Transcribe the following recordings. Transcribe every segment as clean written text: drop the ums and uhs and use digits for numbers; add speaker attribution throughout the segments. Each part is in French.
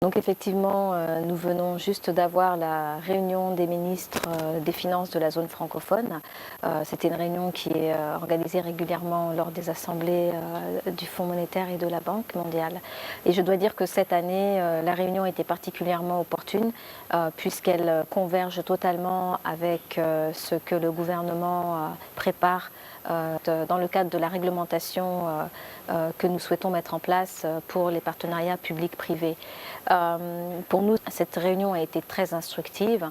Speaker 1: Donc effectivement, nous venons juste d'avoir la réunion des ministres des Finances de la zone francophone. C'était une réunion qui est organisée régulièrement lors des assemblées du Fonds monétaire et de la Banque mondiale. Et je dois dire que cette année, la réunion était particulièrement opportune puisqu'elle converge totalement avec ce que le gouvernement prépare dans le cadre de la réglementation que nous souhaitons mettre en place pour les partenariats publics-privés. Pour nous, cette réunion a été très instructive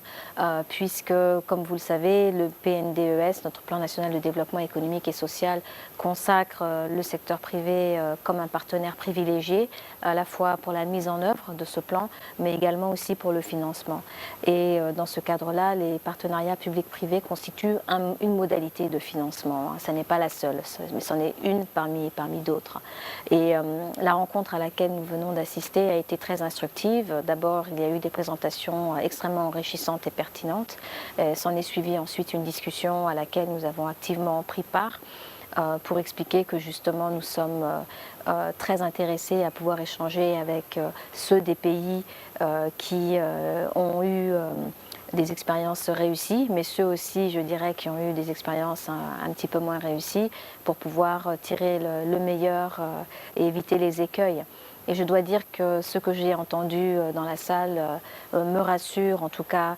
Speaker 1: puisque, comme vous le savez, le PNDES, notre plan national de développement économique et social, consacre le secteur privé comme un partenaire privilégié, à la fois pour la mise en œuvre de ce plan, mais également aussi pour le financement. Et dans ce cadre-là, les partenariats publics-privés constituent une modalité de financement. Ce n'est pas la seule, mais c'en est une parmi d'autres. Et la rencontre à laquelle nous venons d'assister a été très instructive. D'abord, il y a eu des présentations extrêmement enrichissantes et pertinentes. S'en est suivi ensuite une discussion à laquelle nous avons activement pris part pour expliquer que justement nous sommes très intéressés à pouvoir échanger avec ceux des pays qui ont eu des expériences réussies, mais ceux aussi, je dirais, qui ont eu des expériences un petit peu moins réussies pour pouvoir tirer le meilleur et éviter les écueils. Et je dois dire que ce que j'ai entendu dans la salle me rassure, en tout cas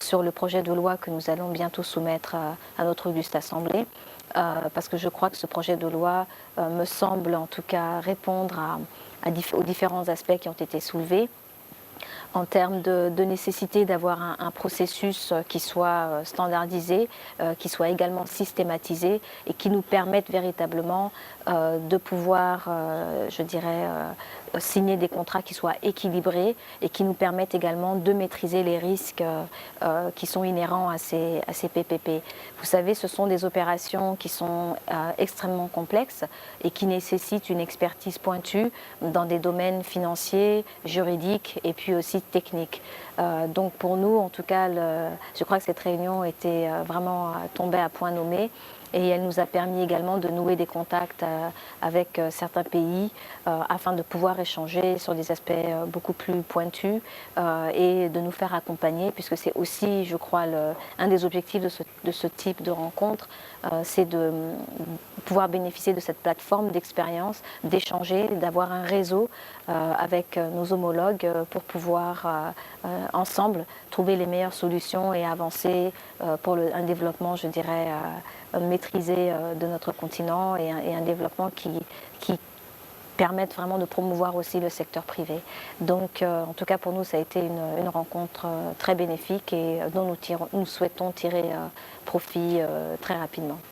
Speaker 1: sur le projet de loi que nous allons bientôt soumettre à notre auguste assemblée, parce que je crois que ce projet de loi me semble en tout cas répondre aux différents aspects qui ont été soulevés, en termes de nécessité d'avoir un processus qui soit standardisé, qui soit également systématisé et qui nous permette véritablement de pouvoir, je dirais, signer des contrats qui soient équilibrés et qui nous permettent également de maîtriser les risques qui sont inhérents à ces PPP. Vous savez, ce sont des opérations qui sont extrêmement complexes et qui nécessitent une expertise pointue dans des domaines financiers, juridiques et puis aussi techniques. Donc pour nous, en tout cas, je crois que cette réunion était vraiment tombée à point nommé. Et elle nous a permis également de nouer des contacts avec certains pays afin de pouvoir échanger sur des aspects beaucoup plus pointus et de nous faire accompagner, puisque c'est aussi, je crois, un des objectifs de ce type de rencontre, c'est de pouvoir bénéficier de cette plateforme d'expérience, d'échanger, d'avoir un réseau avec nos homologues pour pouvoir ensemble trouver les meilleures solutions et avancer pour un développement, je dirais, maîtrisé de notre continent et un développement qui permette vraiment de promouvoir aussi le secteur privé. Donc en tout cas pour nous ça a été une rencontre très bénéfique et dont nous souhaitons tirer profit très rapidement.